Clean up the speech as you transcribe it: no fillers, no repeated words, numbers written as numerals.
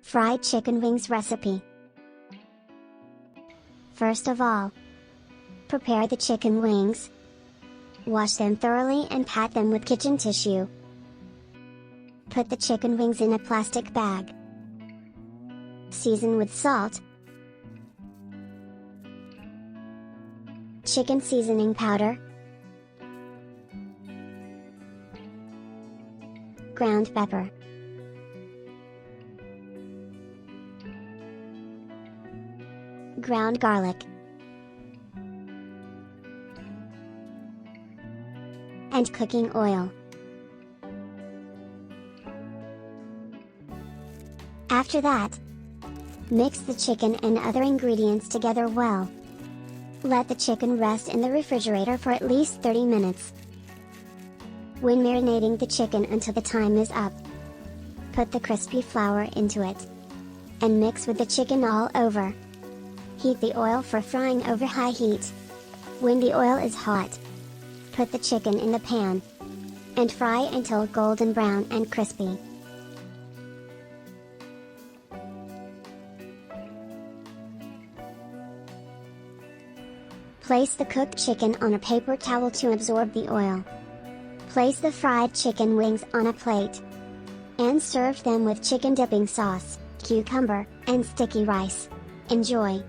Fried chicken wings recipe. First of all, prepare the chicken wings. Wash them thoroughly and pat them with kitchen tissue. Put the chicken wings in a plastic bag. Season with salt, chicken seasoning powder, ground pepper, ground garlic, and cooking oil. After that, mix the chicken and other ingredients together well. Let the chicken rest in the refrigerator for at least 30 minutes. When marinating the chicken until the time is up, put the crispy flour into it, and mix with the chicken all over. Heat the oil for frying over high heat. When the oil is hot, put the chicken in the pan, and fry until golden brown and crispy. Place the cooked chicken on a paper towel to absorb the oil. Place the fried chicken wings on a plate, and serve them with chicken dipping sauce, cucumber, and sticky rice. Enjoy!